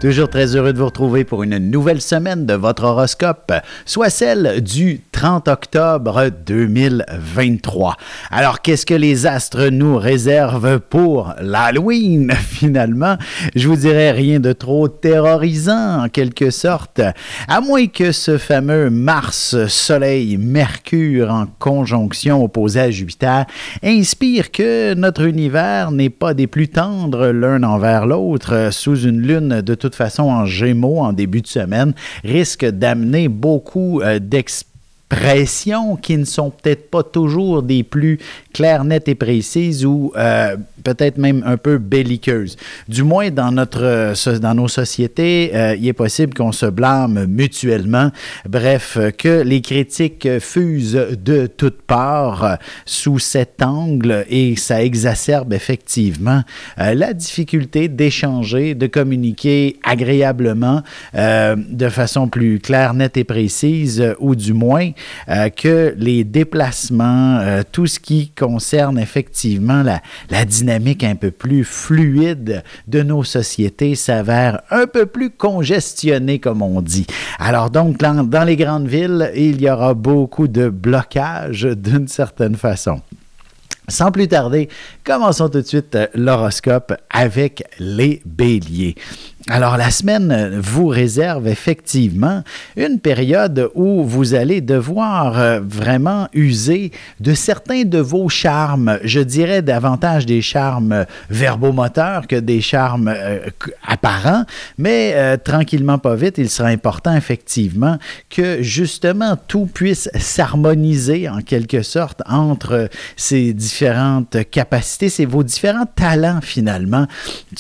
Toujours très heureux de vous retrouver pour une nouvelle semaine de votre horoscope, soit celle du 30 octobre 2023. Alors, qu'est-ce que les astres nous réservent pour l'Halloween, finalement? Je vous dirais rien de trop terrorisant, en quelque sorte, à moins que ce fameux Mars, Soleil, Mercure en conjonction opposée à Jupiter inspire que notre univers n'est pas des plus tendres l'un envers l'autre sous une lune de toute façon en Gémeaux en début de semaine, risque d'amener beaucoup d'expressions qui ne sont peut-être pas toujours des plus claires, nettes et précises ou peut-être même un peu belliqueuses. Du moins, dans nos sociétés, il est possible qu'on se blâme mutuellement. Bref, que les critiques fusent de toutes parts sous cet angle et ça exacerbe effectivement la difficulté d'échanger, de communiquer agréablement de façon plus claire, nette et précise, ou du moins que les déplacements, tout ce qui concerne effectivement la dynamique un peu plus fluide de nos sociétés s'avère un peu plus congestionné, comme on dit. Alors donc, dans les grandes villes, il y aura beaucoup de blocages d'une certaine façon. Sans plus tarder, commençons tout de suite l'horoscope avec les béliers. Alors, la semaine vous réserve effectivement une période où vous allez devoir vraiment user de certains de vos charmes. Je dirais davantage des charmes verbomoteurs que des charmes apparents, mais tranquillement pas vite, il sera important effectivement que justement tout puisse s'harmoniser en quelque sorte entre ces différentes capacités, c'est vos différents talents finalement,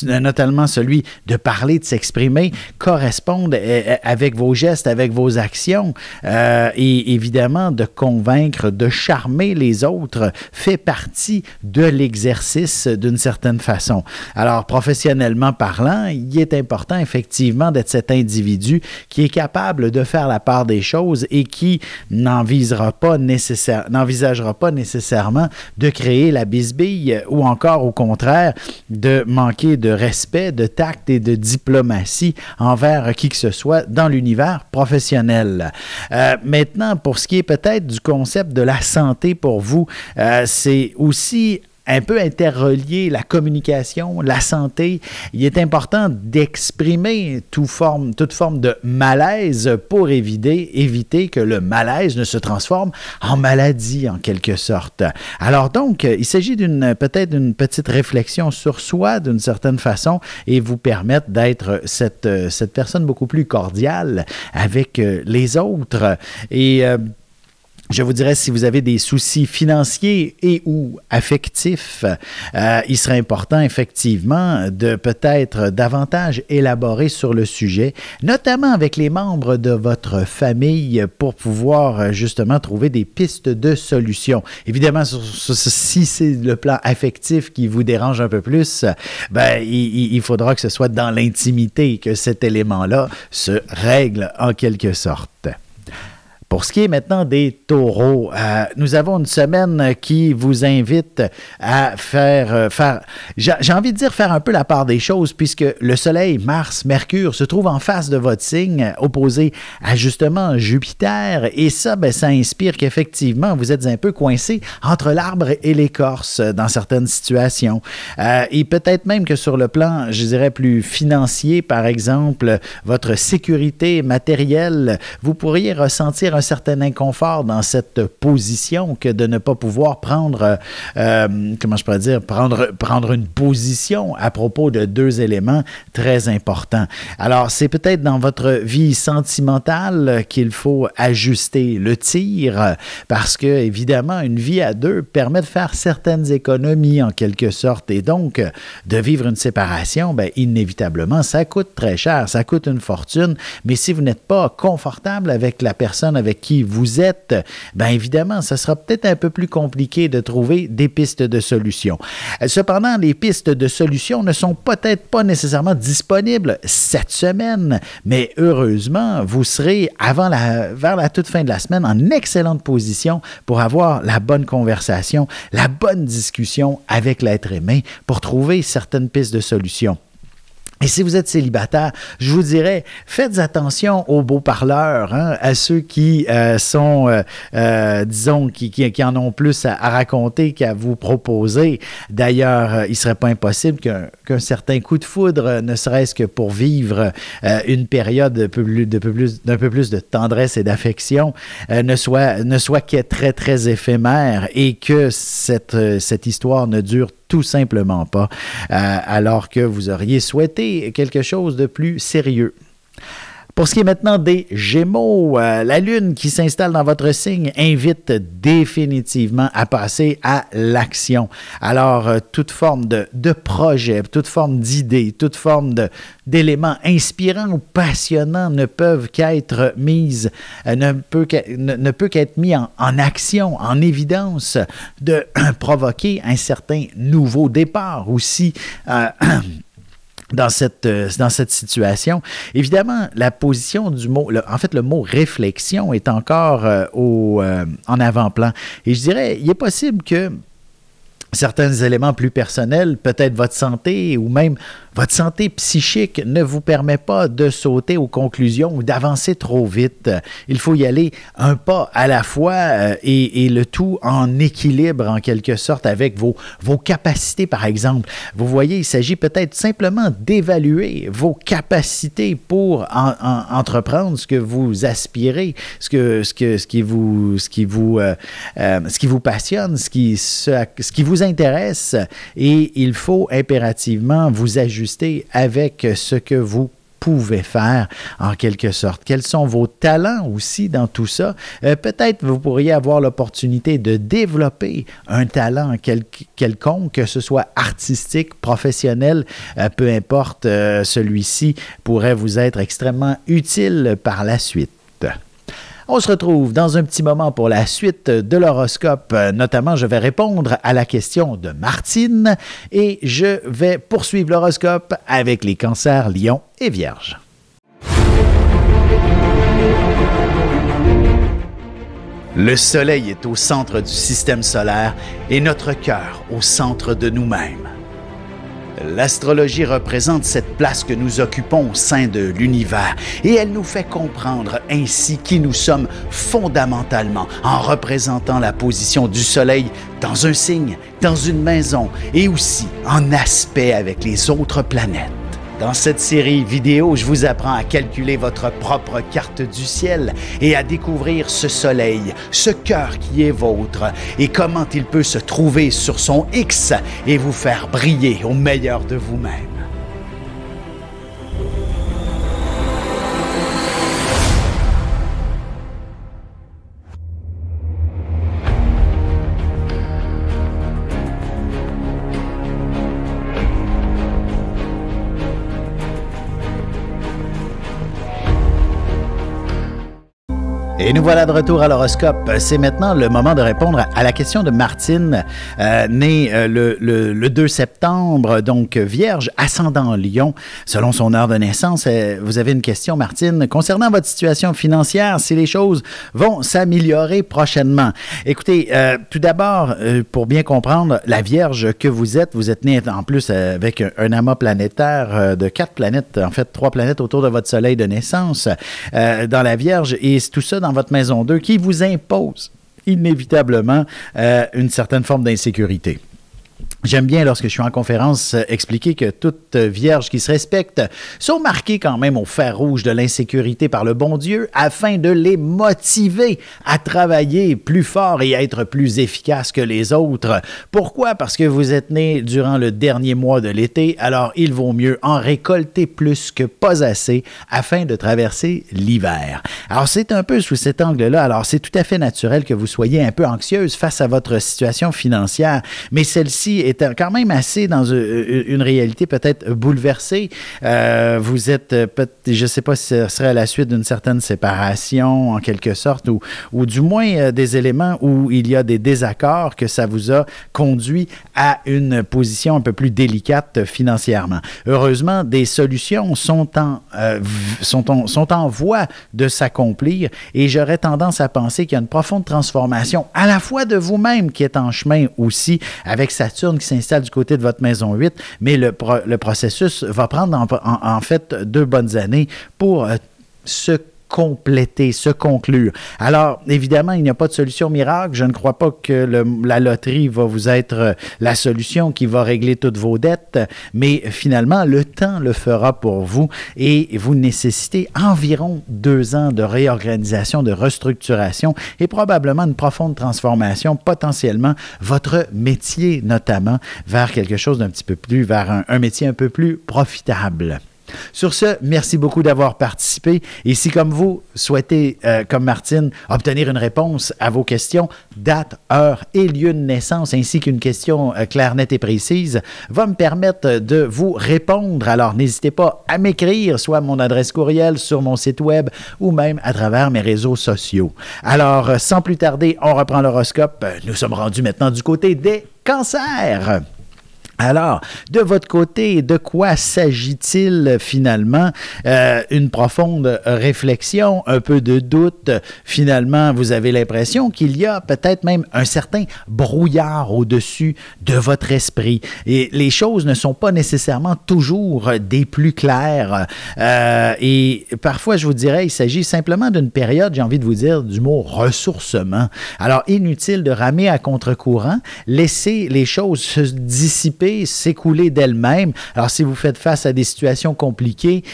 notamment celui de parler, de s'exprimer, correspondent avec vos gestes, avec vos actions et évidemment de convaincre, de charmer les autres fait partie de l'exercice d'une certaine façon. Alors, professionnellement parlant, il est important effectivement d'être cet individu qui est capable de faire la part des choses et qui n'envisagera pas nécessairement de créer la bisbille ou encore au contraire de manquer de respect, de tact et de diplomatie envers qui que ce soit dans l'univers professionnel. Maintenant, pour ce qui est peut-être du concept de la santé pour vous, c'est aussi un peu interrelié la communication, la santé. Il est important d'exprimer toute forme de malaise pour éviter que le malaise ne se transforme en maladie en quelque sorte. Alors donc, il s'agit peut-être d'une petite réflexion sur soi d'une certaine façon et vous permettre d'être cette personne beaucoup plus cordiale avec les autres. Et je vous dirais, si vous avez des soucis financiers et ou affectifs, il serait important effectivement de peut-être davantage élaborer sur le sujet, notamment avec les membres de votre famille pour pouvoir justement trouver des pistes de solutions. Évidemment, si c'est le plan affectif qui vous dérange un peu plus, ben, il faudra que ce soit dans l'intimité que cet élément-là se règle en quelque sorte. Pour ce qui est maintenant des taureaux, nous avons une semaine qui vous invite à faire j'ai envie de dire faire un peu la part des choses puisque le Soleil, Mars, Mercure se trouvent en face de votre signe, opposé à justement Jupiter et ça, ben, ça inspire qu'effectivement vous êtes un peu coincé entre l'arbre et l'écorce dans certaines situations. Et peut-être même que sur le plan, je dirais plus financier, par exemple, votre sécurité matérielle, vous pourriez ressentir un certain inconfort dans cette position que de ne pas pouvoir prendre, prendre une position à propos de deux éléments très importants. Alors, c'est peut-être dans votre vie sentimentale qu'il faut ajuster le tir parce que, évidemment, une vie à deux permet de faire certaines économies en quelque sorte et donc de vivre une séparation, bien, inévitablement, ça coûte très cher, ça coûte une fortune, mais si vous n'êtes pas confortable avec la personne avec qui vous êtes, bien évidemment, ça sera peut-être un peu plus compliqué de trouver des pistes de solutions. Cependant, les pistes de solutions ne sont peut-être pas nécessairement disponibles cette semaine, mais heureusement, vous serez vers la toute fin de la semaine en excellente position pour avoir la bonne conversation, la bonne discussion avec l'être aimé pour trouver certaines pistes de solutions. Et si vous êtes célibataire, je vous dirais, faites attention aux beaux parleurs, hein, à ceux qui disons, qui en ont plus à raconter qu'à vous proposer. D'ailleurs, il ne serait pas impossible qu'un certain coup de foudre, ne serait-ce que pour vivre une période d'un peu plus de tendresse et d'affection, ne soit que très, très éphémère et que cette histoire ne dure tout simplement pas, alors que vous auriez souhaité quelque chose de plus sérieux. Pour ce qui est maintenant des Gémeaux, la Lune qui s'installe dans votre signe invite définitivement à passer à l'action. Alors, toute forme de projet, toute forme d'idée, toute forme d'éléments inspirants ou passionnants ne peuvent qu'être mises, ne peut qu'être mis en action, en évidence, de provoquer un certain nouveau départ aussi. Dans cette situation. Évidemment, la position du mot, le mot réflexion est encore en avant-plan. Et je dirais, il est possible que certains éléments plus personnels, peut-être votre santé ou même votre santé psychique ne vous permet pas de sauter aux conclusions ou d'avancer trop vite. Il faut y aller un pas à la fois et le tout en équilibre en quelque sorte avec vos capacités par exemple. Vous voyez, il s'agit peut-être simplement d'évaluer vos capacités pour entreprendre ce que vous aspirez, ce qui vous passionne, ce qui vous intéresse et il faut impérativement vous ajuster avec ce que vous pouvez faire en quelque sorte. Quels sont vos talents aussi dans tout ça? Peut-être vous pourriez avoir l'opportunité de développer un talent quelconque, que ce soit artistique, professionnel, peu importe, celui-ci pourrait vous être extrêmement utile par la suite. On se retrouve dans un petit moment pour la suite de l'horoscope. Notamment, je vais répondre à la question de Martine et je vais poursuivre l'horoscope avec les cancers, lions et vierges. Le soleil est au centre du système solaire et notre cœur au centre de nous-mêmes. L'astrologie représente cette place que nous occupons au sein de l'univers et elle nous fait comprendre ainsi qui nous sommes fondamentalement en représentant la position du soleil dans un signe, dans une maison et aussi en aspect avec les autres planètes. Dans cette série vidéo, je vous apprends à calculer votre propre carte du ciel et à découvrir ce soleil, ce cœur qui est vôtre et comment il peut se trouver sur son X et vous faire briller au meilleur de vous-même. Et nous voilà de retour à l'horoscope. C'est maintenant le moment de répondre à la question de Martine, née le 2 septembre, donc vierge, ascendant Lion, selon son heure de naissance. Vous avez une question, Martine, concernant votre situation financière, si les choses vont s'améliorer prochainement. Écoutez, tout d'abord, pour bien comprendre, la Vierge que vous êtes née en plus avec un amas planétaire de 4 planètes, en fait 3 planètes autour de votre soleil de naissance dans la Vierge, et tout ça dans votre maison 2 qui vous impose inévitablement une certaine forme d'insécurité. J'aime bien, lorsque je suis en conférence, expliquer que toutes vierges qui se respectent sont marquées quand même au fer rouge de l'insécurité par le bon Dieu afin de les motiver à travailler plus fort et à être plus efficaces que les autres. Pourquoi? Parce que vous êtes nés durant le dernier mois de l'été, alors il vaut mieux en récolter plus que pas assez afin de traverser l'hiver. Alors c'est un peu sous cet angle-là, alors c'est tout à fait naturel que vous soyez un peu anxieuse face à votre situation financière, mais celle-ci est quand même assez dans une réalité peut-être bouleversée. Vous êtes, je ne sais pas si ce serait à la suite d'une certaine séparation en quelque sorte, ou du moins des éléments où il y a des désaccords que ça vous a conduit à une position un peu plus délicate financièrement. Heureusement, des solutions sont en voie de s'accomplir et j'aurais tendance à penser qu'il y a une profonde transformation à la fois de vous-même qui est en chemin aussi avec Saturne qui qui s'installe du côté de votre maison 8, mais le processus va prendre en fait 2 bonnes années pour se compléter, se conclure. Alors, évidemment, il n'y a pas de solution miracle. Je ne crois pas que la loterie va vous être la solution qui va régler toutes vos dettes, mais finalement, le temps le fera pour vous et vous nécessitez environ 2 ans de réorganisation, de restructuration et probablement une profonde transformation, potentiellement votre métier notamment, vers quelque chose d'un petit peu plus, vers un métier un peu plus profitable. Sur ce, merci beaucoup d'avoir participé. Et si, comme vous, souhaitez, comme Martine, obtenir une réponse à vos questions, date, heure et lieu de naissance, ainsi qu'une question claire, nette et précise, va me permettre de vous répondre. Alors, n'hésitez pas à m'écrire, soit à mon adresse courriel, sur mon site web ou même à travers mes réseaux sociaux. Alors, sans plus tarder, on reprend l'horoscope. Nous sommes rendus maintenant du côté des cancers. Alors, de votre côté, de quoi s'agit-il finalement? Une profonde réflexion, un peu de doute. Finalement, vous avez l'impression qu'il y a peut-être même un certain brouillard au-dessus de votre esprit. Et les choses ne sont pas nécessairement toujours des plus claires. Et parfois, je vous dirais, il s'agit simplement d'une période, j'ai envie de vous dire, du mot ressourcement. Alors, inutile de ramer à contre-courant, laisser les choses se dissiper, s'écouler d'elles-mêmes. Alors, si vous faites face à des situations compliquées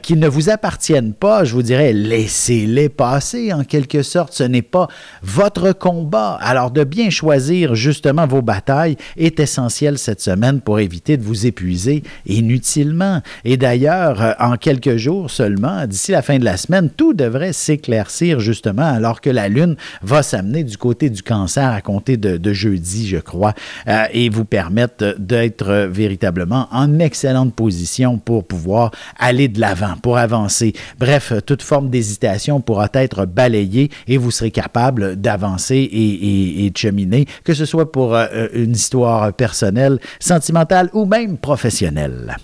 qui ne vous appartiennent pas, je vous dirais, laissez-les passer en quelque sorte. Ce n'est pas votre combat. Alors, de bien choisir justement vos batailles est essentiel cette semaine pour éviter de vous épuiser inutilement. Et d'ailleurs, en quelques jours seulement, d'ici la fin de la semaine, tout devrait s'éclaircir justement alors que la Lune va s'amener du côté du Cancer à compter de jeudi, je crois, et vous permettre d'être véritablement en excellente position pour pouvoir aller de l'avant, pour avancer. Bref, toute forme d'hésitation pourra être balayée et vous serez capable d'avancer et de cheminer, que ce soit pour une histoire personnelle, sentimentale ou même professionnelle.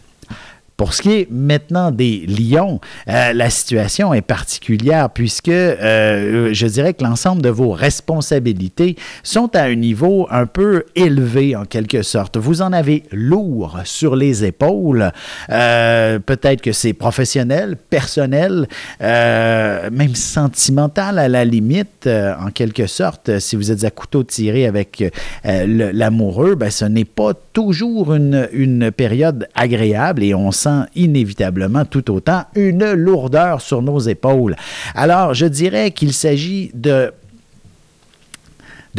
Pour ce qui est maintenant des lions, la situation est particulière puisque je dirais que l'ensemble de vos responsabilités sont à un niveau un peu élevé en quelque sorte. Vous en avez lourd sur les épaules. Peut-être que c'est professionnel, personnel, même sentimental à la limite, en quelque sorte. Si vous êtes à couteau tiré avec l'amoureux, ben, ce n'est pas toujours une période agréable et on sent inévitablement tout autant une lourdeur sur nos épaules. Alors, je dirais qu'il s'agit de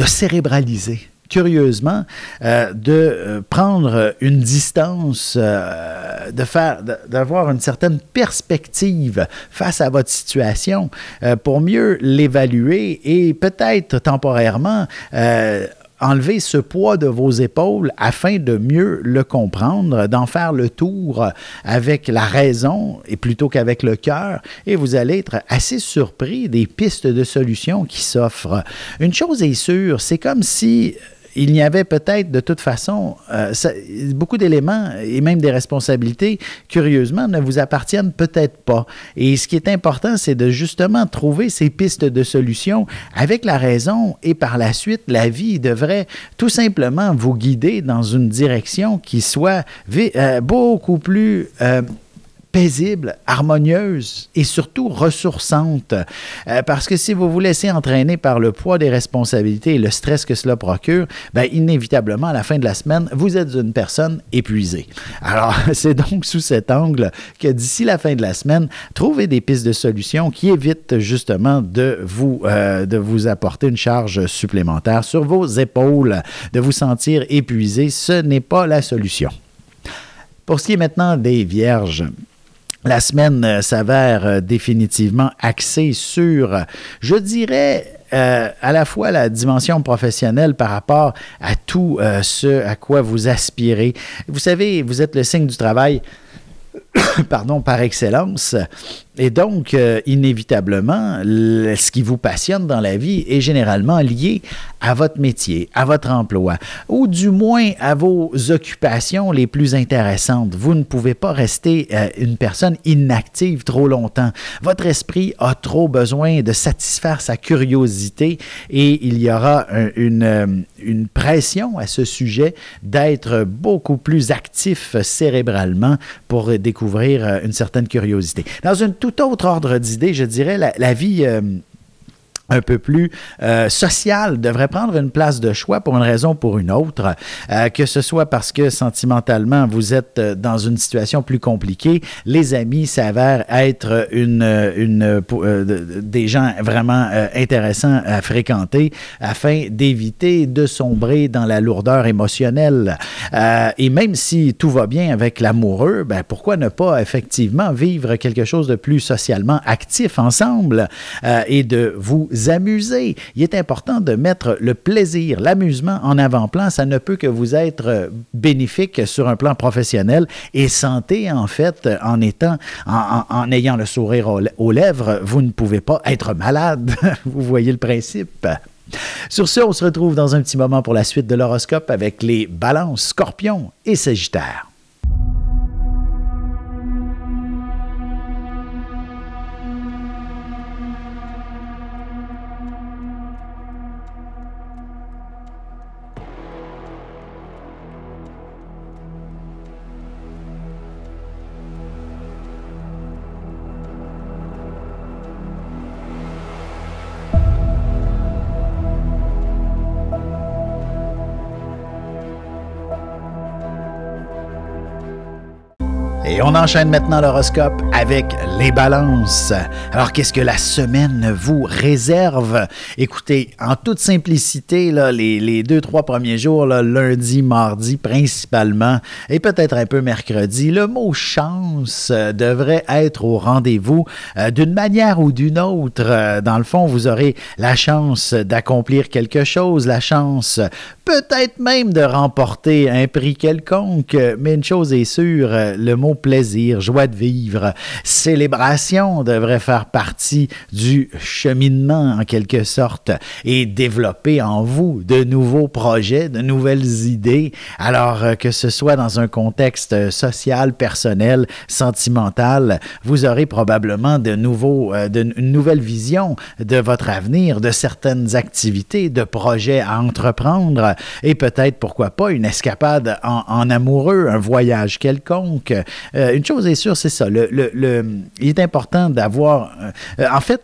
cérébraliser. Curieusement, de prendre une distance, d'avoir une certaine perspective face à votre situation pour mieux l'évaluer et peut-être temporairement enlever ce poids de vos épaules afin de mieux le comprendre, d'en faire le tour avec la raison et plutôt qu'avec le cœur, et vous allez être assez surpris des pistes de solutions qui s'offrent. Une chose est sûre, c'est comme si il y avait peut-être de toute façon beaucoup d'éléments et même des responsabilités, curieusement, ne vous appartiennent peut-être pas. Et ce qui est important, c'est de justement trouver ces pistes de solutions avec la raison et par la suite, la vie devrait tout simplement vous guider dans une direction qui soit beaucoup plus paisible, harmonieuse et surtout ressourçante. Parce que si vous vous laissez entraîner par le poids des responsabilités et le stress que cela procure, bien, inévitablement, à la fin de la semaine, vous êtes une personne épuisée. Alors, c'est donc sous cet angle que d'ici la fin de la semaine, trouvez des pistes de solutions qui évitent justement de vous apporter une charge supplémentaire sur vos épaules, de vous sentir épuisé. Ce n'est pas la solution. Pour ce qui est maintenant des Vierges, la semaine s'avère définitivement axée sur, je dirais, à la fois la dimension professionnelle par rapport à tout ce à quoi vous aspirez. Vous savez, vous êtes le signe du travail, pardon, par excellence. Et donc, inévitablement, ce qui vous passionne dans la vie est généralement lié à votre métier, à votre emploi, ou du moins à vos occupations les plus intéressantes. Vous ne pouvez pas rester une personne inactive trop longtemps. Votre esprit a trop besoin de satisfaire sa curiosité et il y aura une pression à ce sujet d'être beaucoup plus actif cérébralement pour découvrir une certaine curiosité. Dans une tout autre ordre d'idée, je dirais, la vie un peu plus sociale devrait prendre une place de choix pour une raison ou pour une autre, que ce soit parce que sentimentalement, vous êtes dans une situation plus compliquée. Les amis s'avèrent être des gens vraiment intéressants à fréquenter afin d'éviter de sombrer dans la lourdeur émotionnelle. Et même si tout va bien avec l'amoureux, ben pourquoi ne pas effectivement vivre quelque chose de plus socialement actif ensemble et de vous amuser. Il est important de mettre le plaisir, l'amusement en avant-plan. Ça ne peut que vous être bénéfique sur un plan professionnel et santé, en fait, en ayant le sourire aux lèvres, vous ne pouvez pas être malade. Vous voyez le principe. Sur ce, on se retrouve dans un petit moment pour la suite de l'horoscope avec les balances, scorpions et sagittaires. Et on enchaîne maintenant l'horoscope avec les balances. Alors, qu'est-ce que la semaine vous réserve? Écoutez, en toute simplicité, là, les 2-3 premiers jours, là, lundi, mardi principalement, et peut-être un peu mercredi, le mot chance devrait être au rendez-vous d'une manière ou d'une autre. Dans le fond, vous aurez la chance d'accomplir quelque chose, la chance peut-être même de remporter un prix quelconque, mais une chose est sûre, le mot plaisir, joie de vivre, célébration devrait faire partie du cheminement en quelque sorte et développer en vous de nouveaux projets, de nouvelles idées, alors que ce soit dans un contexte social, personnel, sentimental, vous aurez probablement une nouvelle vision de votre avenir, de certaines activités, de projets à entreprendre et peut-être, pourquoi pas, une escapade en amoureux, un voyage quelconque. Une chose est sûre, c'est ça. Il est important d'avoir... en fait,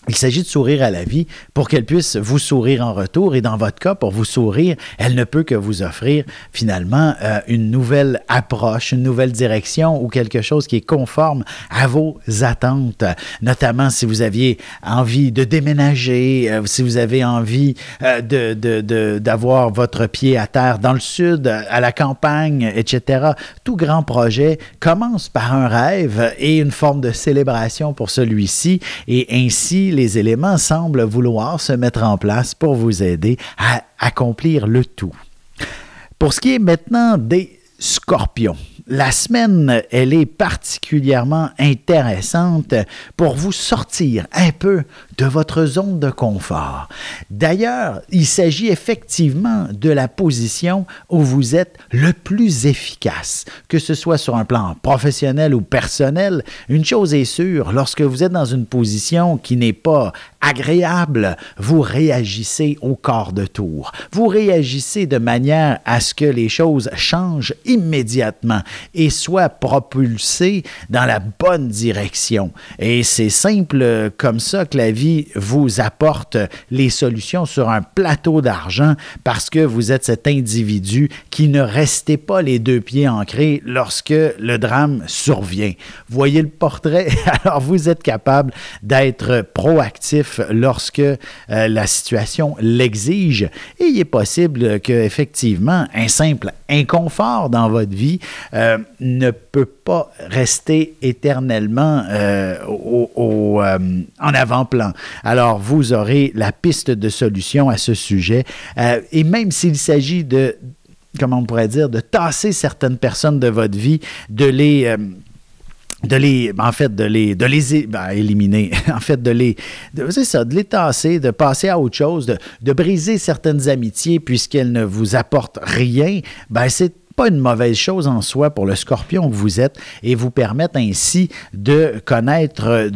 il s'agit de sourire à la vie pour qu'elle puisse vous sourire en retour. Et dans votre cas, pour vous sourire, elle ne peut que vous offrir finalement une nouvelle approche, une nouvelle direction ou quelque chose qui est conforme à vos attentes. Notamment si vous aviez envie de déménager, si vous avez envie d'avoir votre pied à terre dans le sud, à la campagne, etc. Tout grand projet commence par un rêve et une forme de célébration pour celui-ci. Et ainsi, les éléments semblent vouloir se mettre en place pour vous aider à accomplir le tout. Pour ce qui est maintenant des scorpions, la semaine, elle est particulièrement intéressante pour vous sortir un peu de votre zone de confort. D'ailleurs, il s'agit effectivement de la position où vous êtes le plus efficace, que ce soit sur un plan professionnel ou personnel. Une chose est sûre, lorsque vous êtes dans une position qui n'est pas agréable, vous réagissez au quart de tour. Vous réagissez de manière à ce que les choses changent immédiatement et soient propulsées dans la bonne direction. Et c'est simple comme ça que la vie vous apporte les solutions sur un plateau d'argent parce que vous êtes cet individu qui ne restez pas les deux pieds ancrés lorsque le drame survient. Voyez le portrait? Alors, vous êtes capable d'être proactif lorsque la situation l'exige. Et il est possible qu'effectivement, un simple inconfort dans votre vie ne peut pas rester éternellement en avant-plan. Alors, vous aurez la piste de solution à ce sujet. Et même s'il s'agit de, comment on pourrait dire, de tasser certaines personnes de votre vie, de en fait, éliminer, en fait, c'est ça, de les tasser, de passer à autre chose, de briser certaines amitiés puisqu'elles ne vous apportent rien, c'est pas une mauvaise chose en soi pour le scorpion que vous êtes et vous permettre ainsi de connaître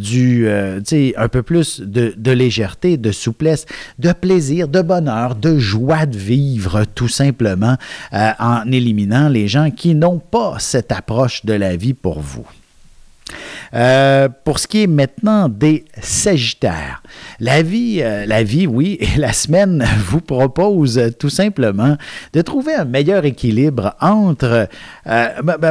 un peu plus de légèreté, de souplesse, de plaisir, de bonheur, de joie de vivre tout simplement en éliminant les gens qui n'ont pas cette approche de la vie pour vous. Pour ce qui est maintenant des Sagittaires, la vie, oui, et la semaine vous propose tout simplement de trouver un meilleur équilibre entre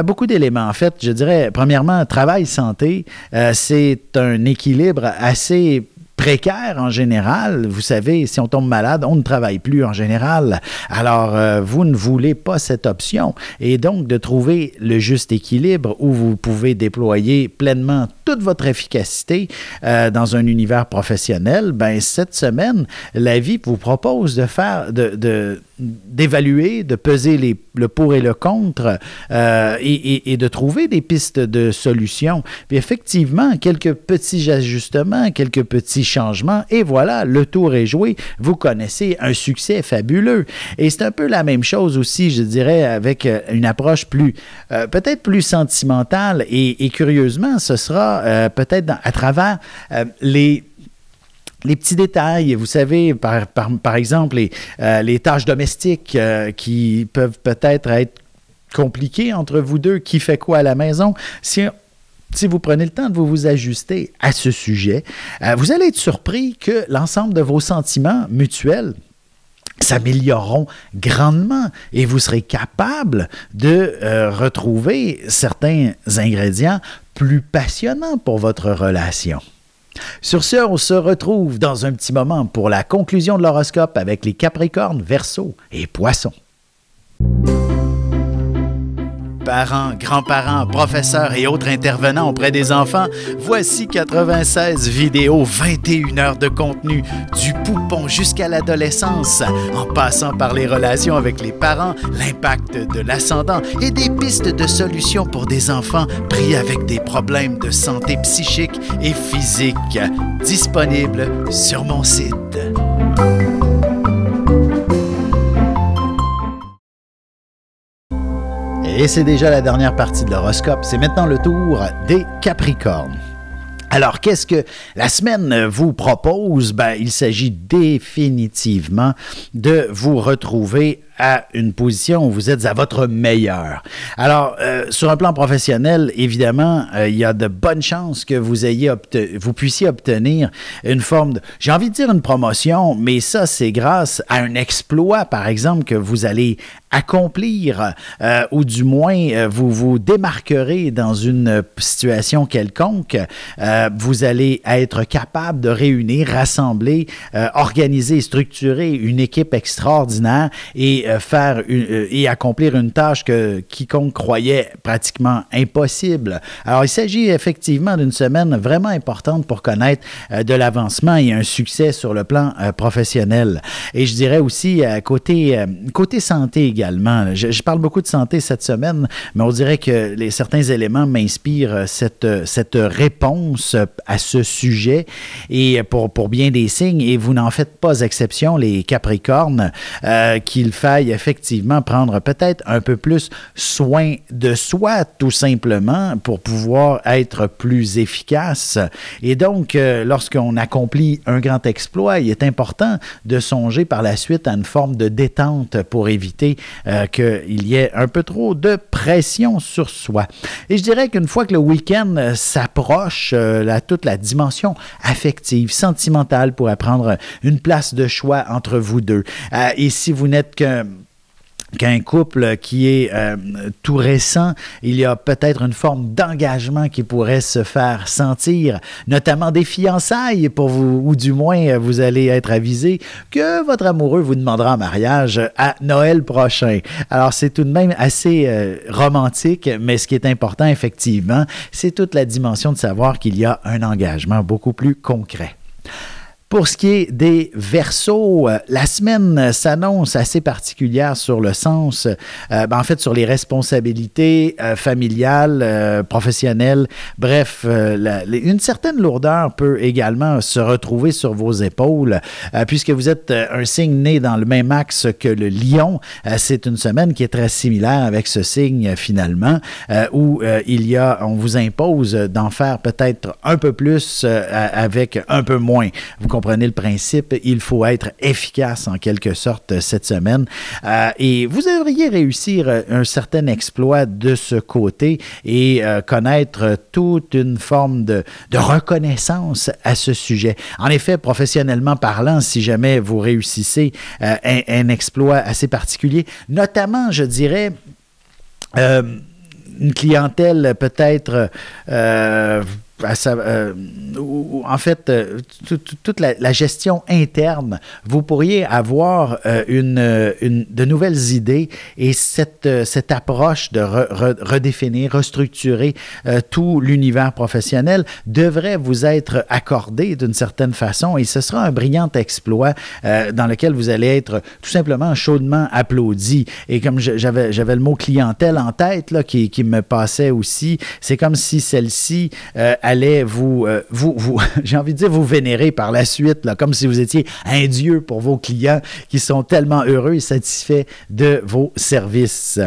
beaucoup d'éléments. En fait, je dirais, premièrement, travail-santé, c'est un équilibre assez précaire en général. Vous savez, si on tombe malade, on ne travaille plus en général. Alors, vous ne voulez pas cette option. Et donc, de trouver le juste équilibre où vous pouvez déployer pleinement toute votre efficacité dans un univers professionnel, cette semaine, la vie vous propose de faire, d'évaluer, de peser le pour et le contre et de trouver des pistes de solutions. Puis effectivement, quelques petits ajustements, quelques petits changements, et voilà, le tour est joué. Vous connaissez un succès fabuleux. Et c'est un peu la même chose aussi, je dirais, avec une approche peut-être plus sentimentale et curieusement, ce sera peut-être à travers les petits détails, vous savez, par exemple, les tâches domestiques qui peuvent peut-être être compliquées entre vous deux, qui fait quoi à la maison. Si vous prenez le temps de vous ajuster à ce sujet, vous allez être surpris que l'ensemble de vos sentiments mutuels s'amélioreront grandement et vous serez capable de retrouver certains ingrédients plus passionnants pour votre relation. Sur ce, on se retrouve dans un petit moment pour la conclusion de l'horoscope avec les Capricornes, Verseaux et Poissons. Parents, grands-parents, professeurs et autres intervenants auprès des enfants, voici 96 vidéos, 21 heures de contenu, du poupon jusqu'à l'adolescence, en passant par les relations avec les parents, l'impact de l'ascendant et des pistes de solutions pour des enfants pris avec des problèmes de santé psychique et physique. Disponible sur mon site. Et c'est déjà la dernière partie de l'horoscope. C'est maintenant le tour des Capricornes. Alors, qu'est-ce que la semaine vous propose? Il s'agit définitivement de vous retrouver à une position où vous êtes à votre meilleur. Alors, sur un plan professionnel, évidemment, il y a de bonnes chances que vous puissiez obtenir une forme de, j'ai envie de dire une promotion, mais ça, c'est grâce à un exploit, par exemple, que vous allez accomplir, ou du moins, vous vous démarquerez dans une situation quelconque. Vous allez être capable de réunir, rassembler, organiser, structurer une équipe extraordinaire et et accomplir une tâche que quiconque croyait pratiquement impossible. Alors, il s'agit effectivement d'une semaine vraiment importante pour connaître de l'avancement et un succès sur le plan professionnel. Et je dirais aussi, côté santé également, je parle beaucoup de santé cette semaine, mais on dirait que certains éléments m'inspirent cette réponse à ce sujet et pour bien des signes, et vous n'en faites pas exception, les Capricornes, qu'il faille effectivement prendre peut-être un peu plus soin de soi, tout simplement, pour pouvoir être plus efficace. Et donc, lorsqu'on accomplit un grand exploit, il est important de songer par la suite à une forme de détente pour éviter qu'il y ait un peu trop de pression sur soi. Et je dirais qu'une fois que le week-end s'approche, toute la dimension affective, sentimentale pourrait prendre une place de choix entre vous deux. Et si vous n'êtes qu'un couple qui est tout récent, il y a peut-être une forme d'engagement qui pourrait se faire sentir, notamment des fiançailles pour vous, ou du moins vous allez être avisé que votre amoureux vous demandera en mariage à Noël prochain. Alors c'est tout de même assez romantique, mais ce qui est important effectivement, c'est toute la dimension de savoir qu'il y a un engagement beaucoup plus concret. Pour ce qui est des Verseaux, la semaine s'annonce assez particulière sur le sens, en fait, sur les responsabilités familiales, professionnelles. Bref, une certaine lourdeur peut également se retrouver sur vos épaules, puisque vous êtes un signe né dans le même axe que le Lion. C'est une semaine qui est très similaire avec ce signe, finalement, où on vous impose d'en faire peut-être un peu plus avec un peu moins. Vous comprenez le principe, il faut être efficace en quelque sorte cette semaine et vous devriez réussir un certain exploit de ce côté et connaître toute une forme de reconnaissance à ce sujet. En effet, professionnellement parlant, si jamais vous réussissez un exploit assez particulier, notamment, je dirais, une clientèle peut-être en fait, toute la gestion interne, vous pourriez avoir de nouvelles idées et cette approche de redéfinir, restructurer tout l'univers professionnel devrait vous être accordée d'une certaine façon et ce sera un brillant exploit dans lequel vous allez être tout simplement chaudement applaudi. Et comme j'avais le mot clientèle en tête là, qui me passait aussi, c'est comme si celle-ci allait vous j'ai envie de dire, vous vénérer par la suite, là, comme si vous étiez un dieu pour vos clients qui sont tellement heureux et satisfaits de vos services.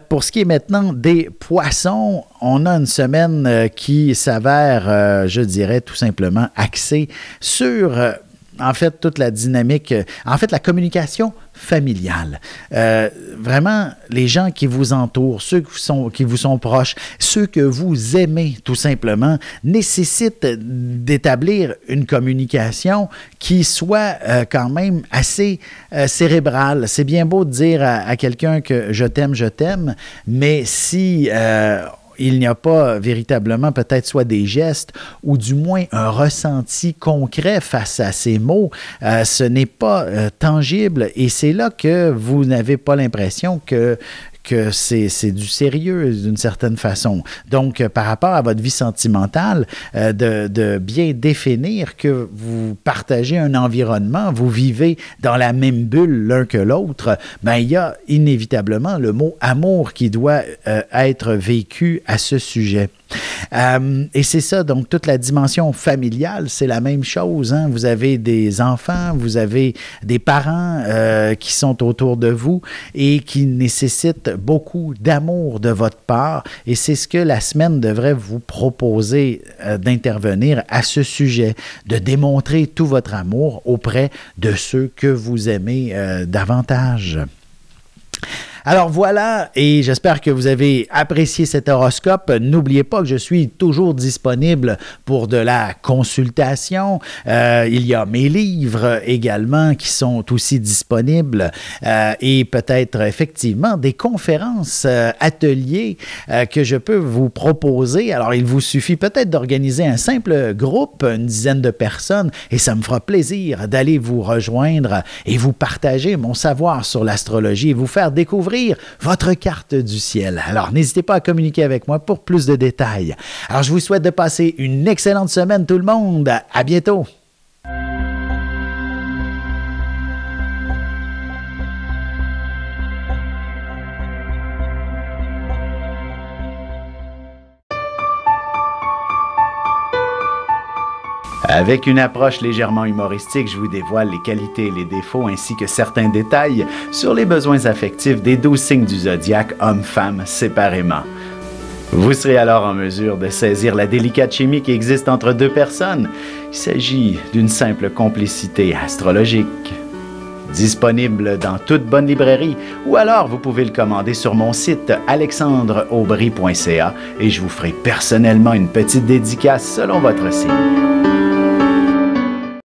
Pour ce qui est maintenant des Poissons, on a une semaine qui s'avère, je dirais, tout simplement axée sur... en fait, toute la dynamique, en fait, la communication familiale. Vraiment, les gens qui vous entourent, ceux qui vous sont proches, ceux que vous aimez tout simplement, nécessitent d'établir une communication qui soit quand même assez cérébrale. C'est bien beau de dire à quelqu'un que je t'aime, mais si... il n'y a pas véritablement peut-être soit des gestes ou du moins un ressenti concret face à ces mots. Ce n'est pas tangible et c'est là que vous n'avez pas l'impression que c'est du sérieux d'une certaine façon. Donc, par rapport à votre vie sentimentale, de bien définir que vous partagez un environnement, vous vivez dans la même bulle l'un que l'autre, il y a inévitablement le mot amour qui doit être vécu à ce sujet. Et c'est ça, donc toute la dimension familiale, c'est la même chose. Hein? Vous avez des enfants, vous avez des parents qui sont autour de vous et qui nécessitent beaucoup d'amour de votre part. Et c'est ce que la semaine devrait vous proposer d'intervenir à ce sujet, de démontrer tout votre amour auprès de ceux que vous aimez davantage. Alors voilà, et j'espère que vous avez apprécié cet horoscope. N'oubliez pas que je suis toujours disponible pour de la consultation. Il y a mes livres également qui sont aussi disponibles et peut-être effectivement des conférences, ateliers que je peux vous proposer. Alors il vous suffit peut-être d'organiser un simple groupe, une dizaine de personnes, et ça me fera plaisir d'aller vous rejoindre et vous partager mon savoir sur l'astrologie et vous faire découvrir votre carte du ciel. Alors, n'hésitez pas à communiquer avec moi pour plus de détails. Alors, je vous souhaite de passer une excellente semaine, tout le monde. À bientôt! Avec une approche légèrement humoristique, je vous dévoile les qualités et les défauts ainsi que certains détails sur les besoins affectifs des 12 signes du zodiaque, hommes-femmes, séparément. Vous serez alors en mesure de saisir la délicate chimie qui existe entre deux personnes. Il s'agit d'une simple complicité astrologique. Disponible dans toute bonne librairie ou alors vous pouvez le commander sur mon site alexandreaubry.ca et je vous ferai personnellement une petite dédicace selon votre signe.